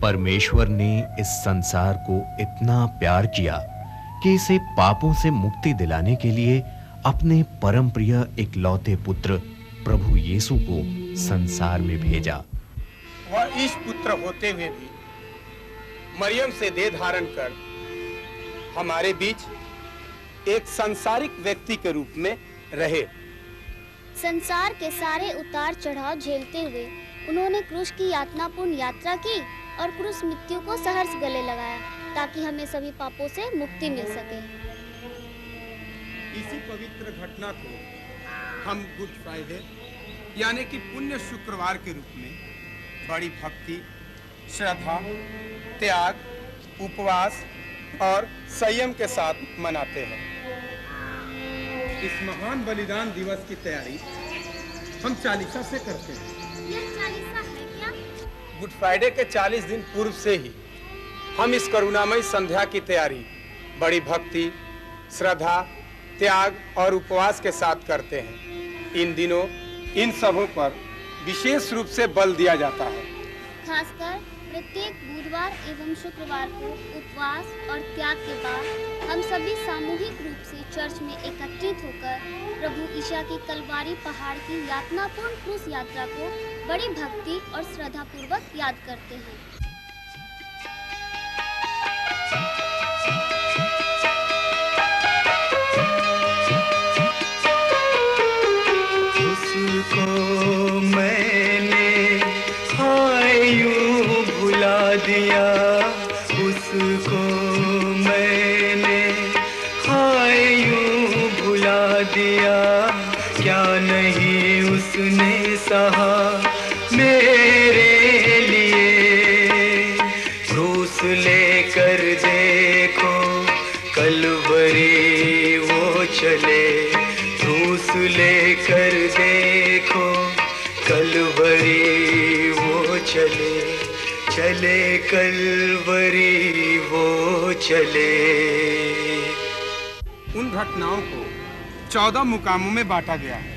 परमेश्वर ने इस संसार को इतना प्यार किया कि इसे पापों से मुक्ति दिलाने के लिए अपने परम प्रिय इकलौते पुत्र प्रभु यीशु को संसार में भेजा। वह इस पुत्र होते हुए भी मरियम से देह धारण कर हमारे बीच एक सांसारिक व्यक्ति के रूप में रहे। संसार के सारे उतार चढ़ाव झेलते हुए उन्होंने क्रूस की यातनापूर्ण यात्रा की और क्रूस मृत्यु को सहर्ष गले लगाया ताकि हमें सभी पापों से मुक्ति मिल सके। इसी पवित्र घटना को हम गुड फ्राइडे यानी कि पुण्य शुक्रवार के रूप में बड़ी भक्ति, श्रद्धा, त्याग, उपवास और संयम के साथ मनाते हैं। इस महान बलिदान दिवस की तैयारी हम चालीसा से करते हैं। यह चालीसा है क्या? गुड फ्राइडे के 40 दिन पूर्व से ही हम इस करुणामयी संध्या की तैयारी बड़ी भक्ति, श्रद्धा, त्याग और उपवास के साथ करते हैं। इन दिनों इन सबों पर विशेष रूप से बल दिया जाता है। खासकर प्रत्येक बुधवार एवं शुक्रवार को उपवास और त्याग के बाद हम सभी सामूहिक रूप से चर्च में एकत्रित होकर प्रभु ईशा की कलवारी पहाड़ की यातनापूर्ण क्रूस यात्रा को बड़ी भक्ति और श्रद्धा पूर्वक याद करते हैं। उसको मैंने हाय यूं भुला दिया, उसको मैंने हाय यूं भुला दिया, क्या नहीं उसने सहा मेरे लिए। क्रूस लेकर देखो कलवरी वो चले, क्रूस लेकर देखो कलवरी वो चले, चले कलवरी वो चले। उन घटनाओं को 14 मुकामों में बांटा गया है।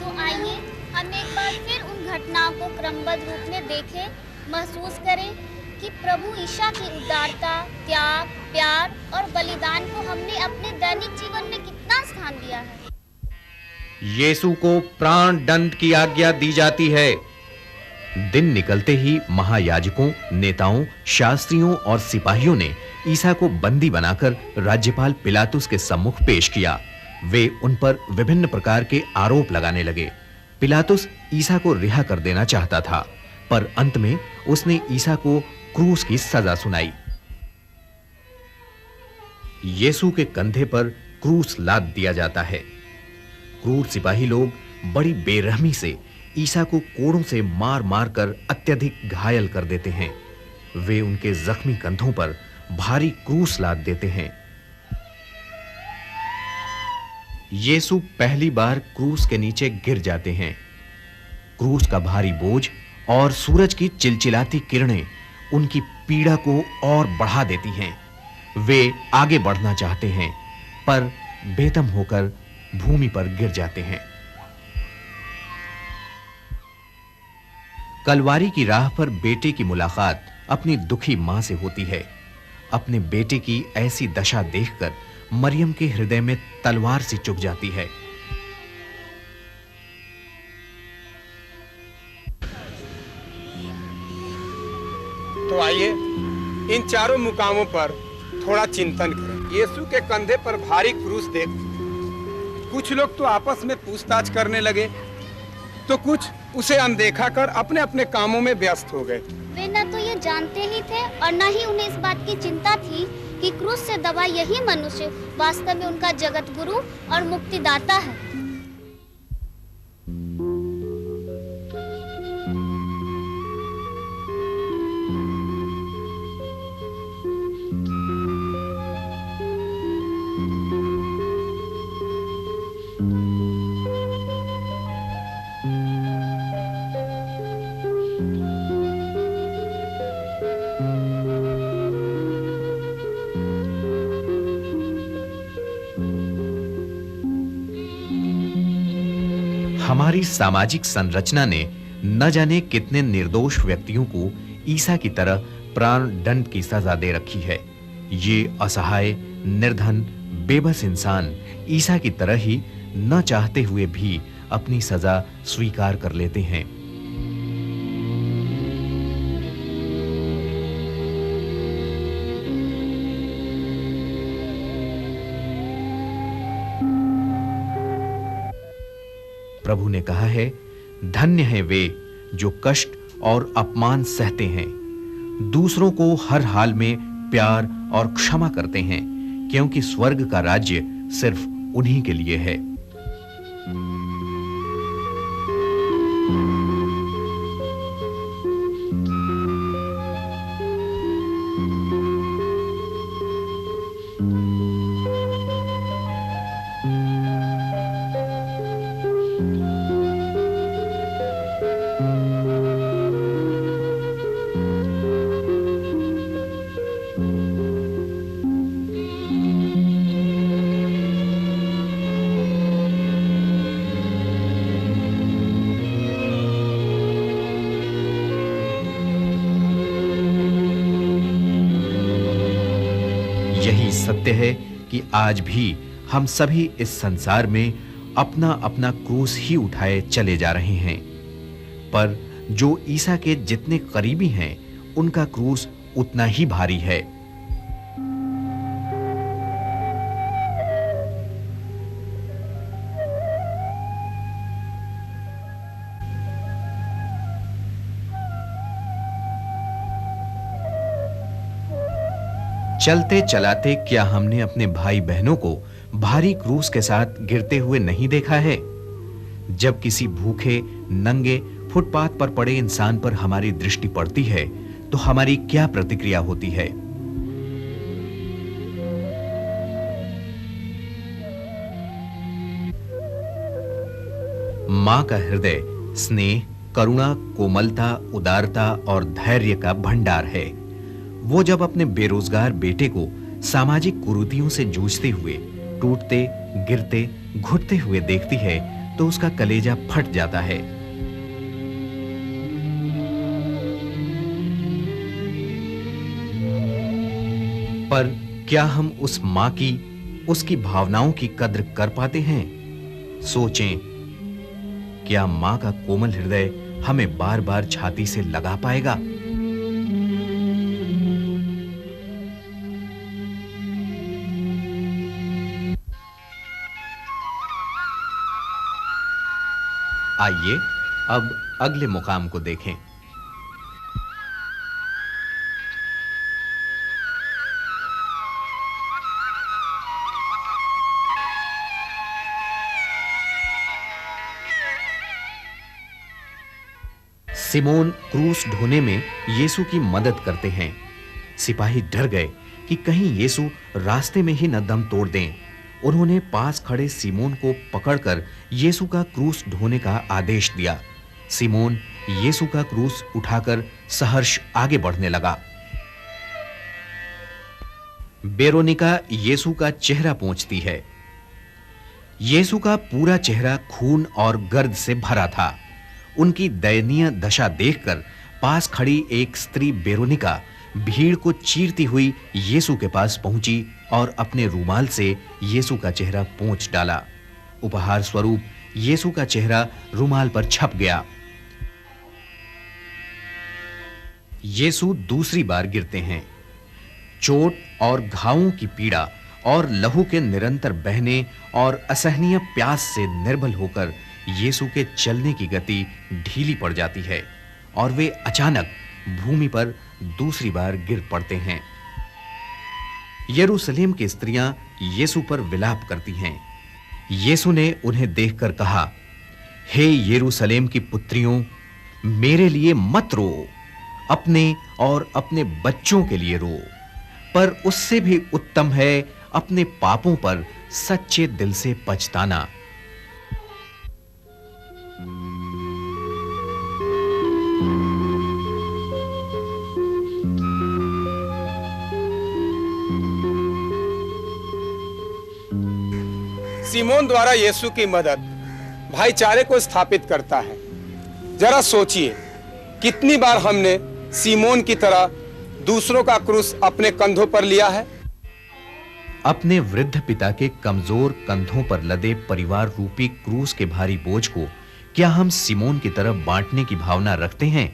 तो आइए हम एक बार फिर उन घटनाओं को क्रमबद्ध रूप में देखें, महसूस करें कि प्रभु ईशा की उदारता, त्याग, प्यार और बलिदान को हमने अपने दैनिक जीवन में कितना स्थान दिया है। यीशु को प्राण दंड की आज्ञा दी जाती है। दिन निकलते ही महायाजकों, नेताओं, शास्त्रियों और सिपाहियों ने ईसा को बंदी बनाकर राज्यपाल पिलातुस के सम्मुख पेश किया। वे उन पर विभिन्न प्रकार के आरोप लगाने लगे। पिलातुस ईसा को रिहा कर देना चाहता था, पर अंत में उसने ईसा को क्रूस की सजा सुनाई। यीशु के कंधे पर क्रूस लाद दिया जाता है। क्रूर सिपाही लोग बड़ी बेरहमी से ईसा को कोड़ों से मार-मार कर अत्यधिक घायल कर देते हैं। वे उनके जख्मी कंधों पर भारी क्रूस लाद देते हैं। यीशु पहली बार क्रूस के नीचे गिर जाते हैं। क्रूस का भारी बोझ और सूरज की चिलचिलाती किरणें उनकी पीड़ा को और बढ़ा देती हैं। वे आगे बढ़ना चाहते हैं, पर बेदम होकर भूमि पर गिर जाते हैं। कलवारी की राह पर बेटे की मुलाकात अपनी दुखी मां से होती है। अपने बेटे की ऐसी दशा देखकर मरियम के हृदय में तलवार सी चुभ जाती है। तो आइए इन चारों मुकामों पर थोड़ा चिंतन करें। यीशु के कंधे पर भारी क्रूस देख कुछ लोग तो आपस में पूछताछ करने लगे, तो कुछ उसे अनदेखा कर अपने अपने कामों में व्यस्त हो गए। वे न तो ये जानते ही थे और न ही उन्हें इस बात की चिंता थी कि क्रूस से दबा यही मनुष्य वास्तव में उनका जगत गुरु और मुक्तिदाता है। हमारी सामाजिक संरचना ने न जाने कितने निर्दोष व्यक्तियों को ईसा की तरह प्राण दंड की सजा दे रखी है। ये असहाय, निर्धन, बेबस इंसान ईसा की तरह ही न चाहते हुए भी अपनी सजा स्वीकार कर लेते हैं। प्रभु ने कहा है, धन्य हैं वे जो कष्ट और अपमान सहते हैं, दूसरों को हर हाल में प्यार और क्षमा करते हैं, क्योंकि स्वर्ग का राज्य सिर्फ उन्हीं के लिए है। यही सत्य है कि आज भी हम सभी इस संसार में अपना अपना क्रूस ही उठाए चले जा रहे हैं, पर जो ईसा के जितने करीबी हैं, उनका क्रूस उतना ही भारी है। चलते चलाते क्या हमने अपने भाई बहनों को भारी क्रूस के साथ गिरते हुए नहीं देखा है? जब किसी भूखे, नंगे, फुटपाथ पर पड़े इंसान पर हमारी दृष्टि पड़ती है तो हमारी क्या प्रतिक्रिया होती है? मां का हृदय स्नेह, करुणा, कोमलता, उदारता और धैर्य का भंडार है। वो जब अपने बेरोजगार बेटे को सामाजिक कुरीतियों से जूझते हुए, टूटते, गिरते, घुटते हुए देखती है तो उसका कलेजा फट जाता है। पर क्या हम उस मां की, उसकी भावनाओं की कद्र कर पाते हैं? सोचें, क्या मां का कोमल हृदय हमें बार-बार छाती से लगा पाएगा? आइए अब अगले मुकाम को देखें। सिमोन क्रूस ढोने में यीशु की मदद करते हैं। सिपाही डर गए कि कहीं यीशु रास्ते में ही न दम तोड़ दें। उन्होंने पास खड़े सिमोन को पकड़कर यीशु का क्रूस ढोने का आदेश दिया। सिमोन यीशु का क्रूस उठाकर सहर्ष आगे बढ़ने लगा। वेरोनिका यीशु का चेहरा पोंछती है। यीशु का पूरा चेहरा खून और गर्द से भरा था। उनकी दयनीय दशा देखकर पास खड़ी एक स्त्री वेरोनिका भीड़ को चीरती हुई यीशु के पास पहुंची और अपने रूमाल से यीशु का चेहरा पोंछ डाला। उपहार स्वरूप यीशु का चेहरा रूमाल पर छप गया। यीशु दूसरी बार गिरते हैं। चोट और घावों की पीड़ा और लहू के निरंतर बहने और असहनीय प्यास से निर्बल होकर यीशु के चलने की गति ढीली पड़ जाती है और वे अचानक भूमि पर दूसरी बार गिर पड़ते हैं। यरूशलेम की स्त्रियां यीशु पर विलाप करती हैं। यीशु ने उन्हें देखकर कहा, हे यरूशलेम की पुत्रियों, मेरे लिए मत रो, अपने और अपने बच्चों के लिए रो, पर उससे भी उत्तम है अपने पापों पर सच्चे दिल से पछताना। सिमोन द्वारा यीशु की मदद भाईचारे को स्थापित करता है। जरा सोचिए, कितनी बार हमने सिमोन की तरह दूसरों का क्रूस अपने कंधों पर लिया है। अपने वृद्ध पिता के कमजोर कंधों पर लदे परिवार रूपी क्रूस के भारी बोझ को क्या हम सिमोन की तरफ बांटने की भावना रखते हैं,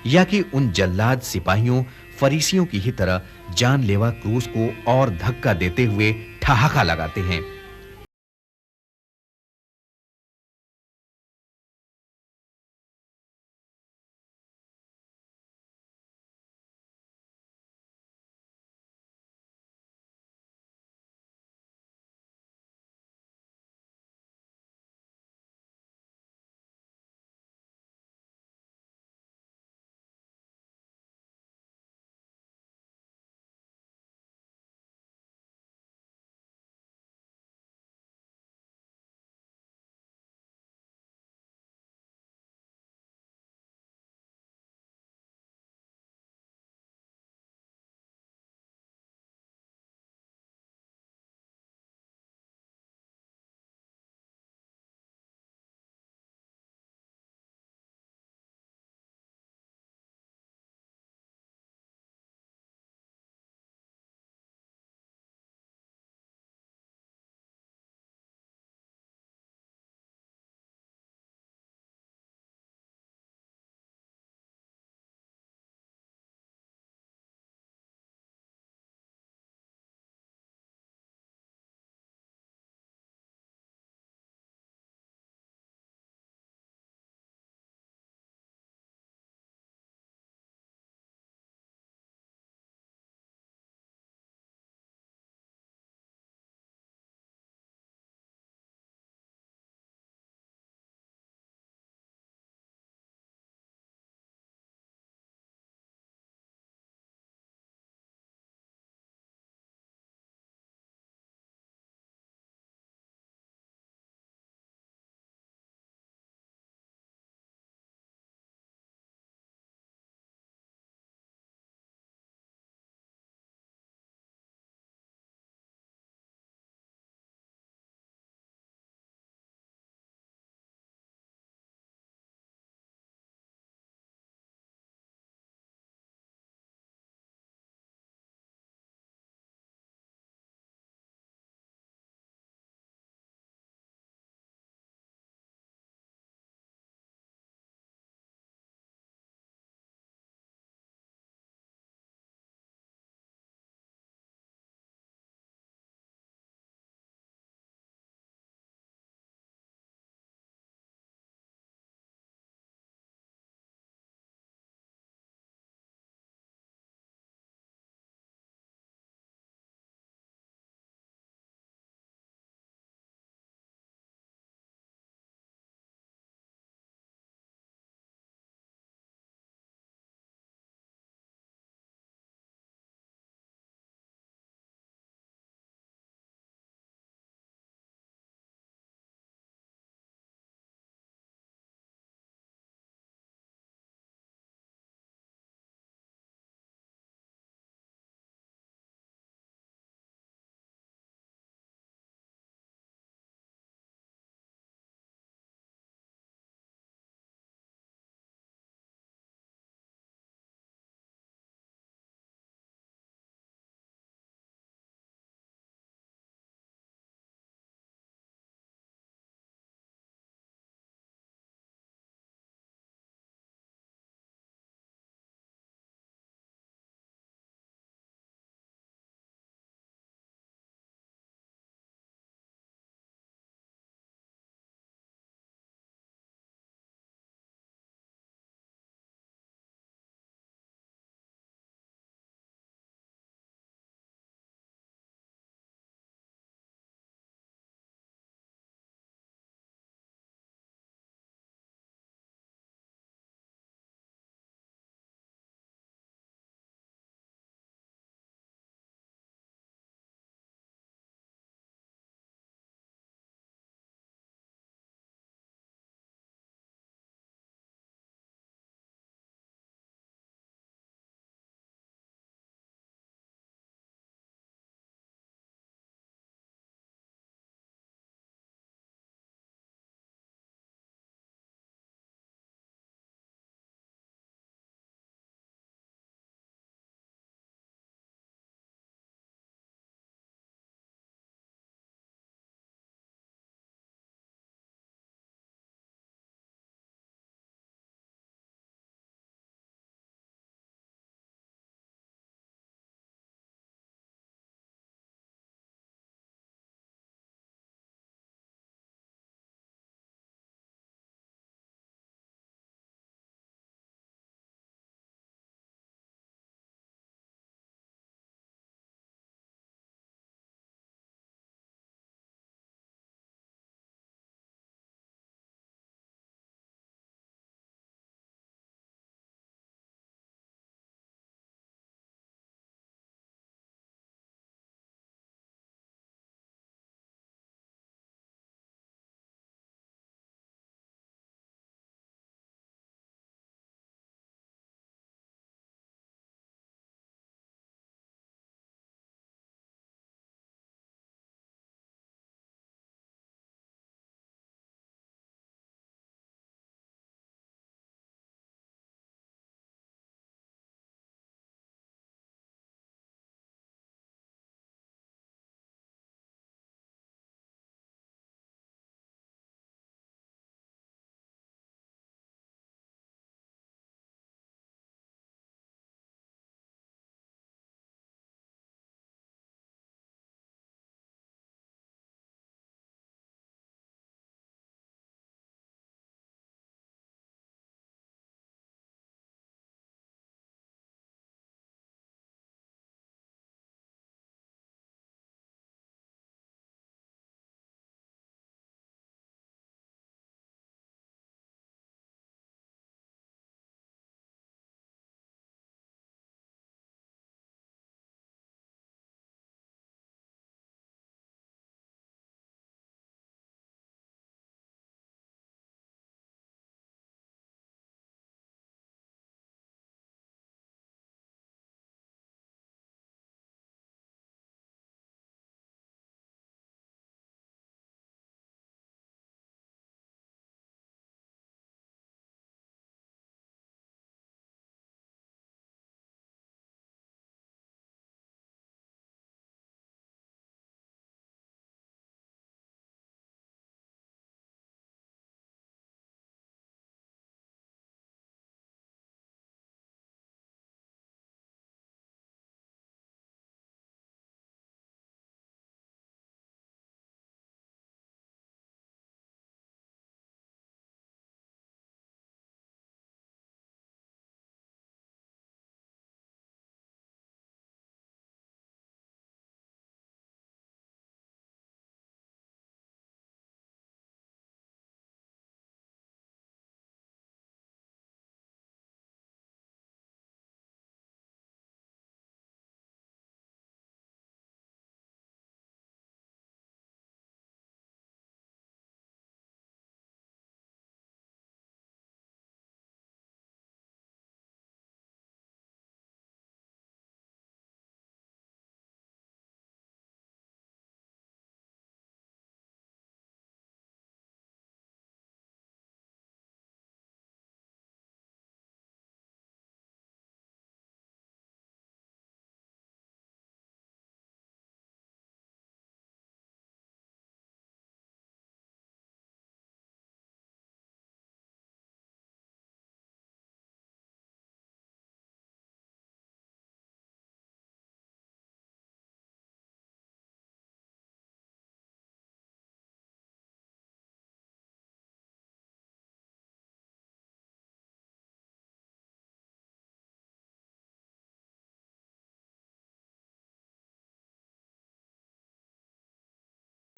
या कि उन जल्लाद सिपाहियों फरीसियों की ही तरह जानलेवा क्रूस को और धक्का देते हुए ठहाका लगाते हैं।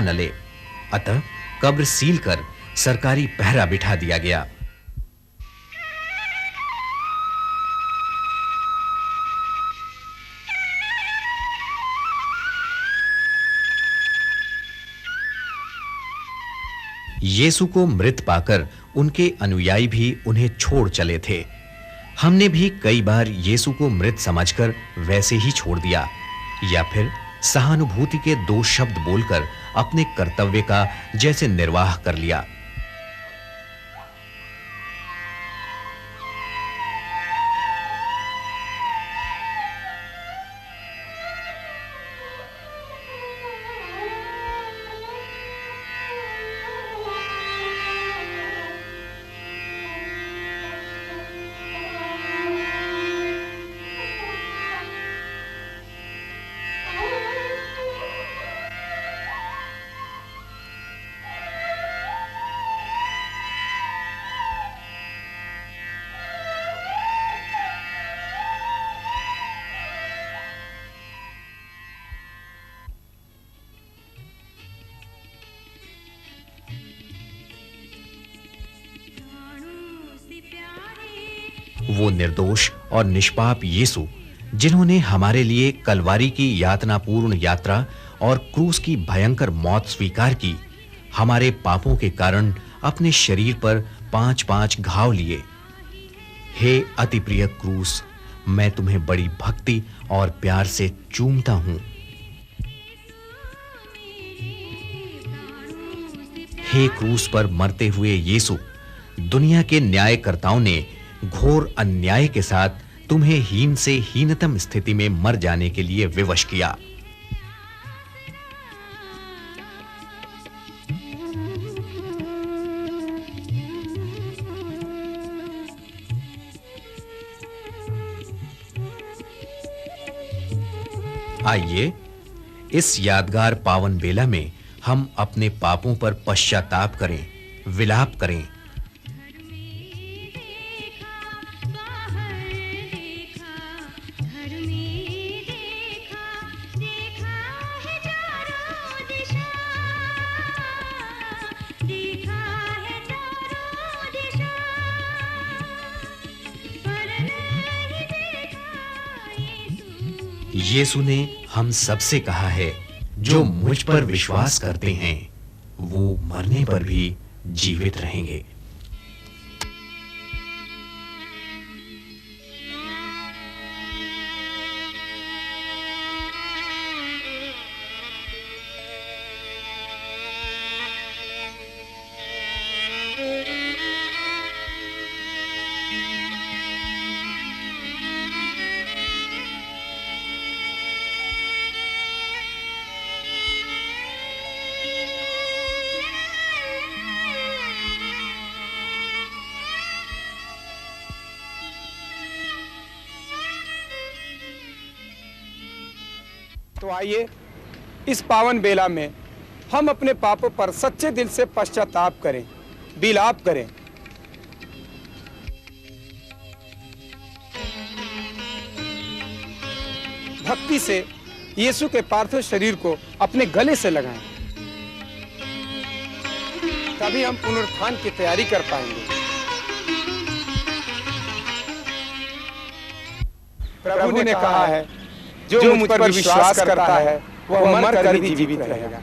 न ले। अतः कब्र सील कर सरकारी पहरा बिठा दिया गया। यीशु को मृत पाकर उनके अनुयायी भी उन्हें छोड़ चले थे। हमने भी कई बार यीशु को मृत समझकर वैसे ही छोड़ दिया, या फिर सहानुभूति के 2 शब्द बोलकर अपने कर्तव्य का जैसे निर्वाह कर लिया। वो निर्दोष और निष्पाप यीशु, जिन्होंने हमारे लिए कलवारी की यातनापूर्ण यात्रा और क्रूस की भयंकर मौत स्वीकार की, हमारे पापों के कारण अपने शरीर पर 5-5 घाव लिए। हे अति प्रिय क्रूस, मैं तुम्हें बड़ी भक्ति और प्यार से चूमता हूं। हे क्रूस पर मरते हुए यीशु, दुनिया के न्यायकर्ताओं ने घोर अन्याय के साथ तुम्हें हीन से हीनतम स्थिति में मर जाने के लिए विवश किया। आइए इस यादगार पावन बेला में हम अपने पापों पर पश्चाताप करें, विलाप करें। यीशु ने हम सबसे कहा है, जो मुझ पर विश्वास करते हैं वो मरने पर भी जीवित रहेंगे। तो आइए इस पावन बेला में हम अपने पापों पर सच्चे दिल से पश्चाताप करें, विलाप करें। भक्ति से यीशु के पार्थिव शरीर को अपने गले से लगाएं, तभी हम पुनरुत्थान की तैयारी कर पाएंगे। प्रभु ने कहा है, जो मुझ पर विश्वास करता है वह मर कर भी जीवित रहेगा।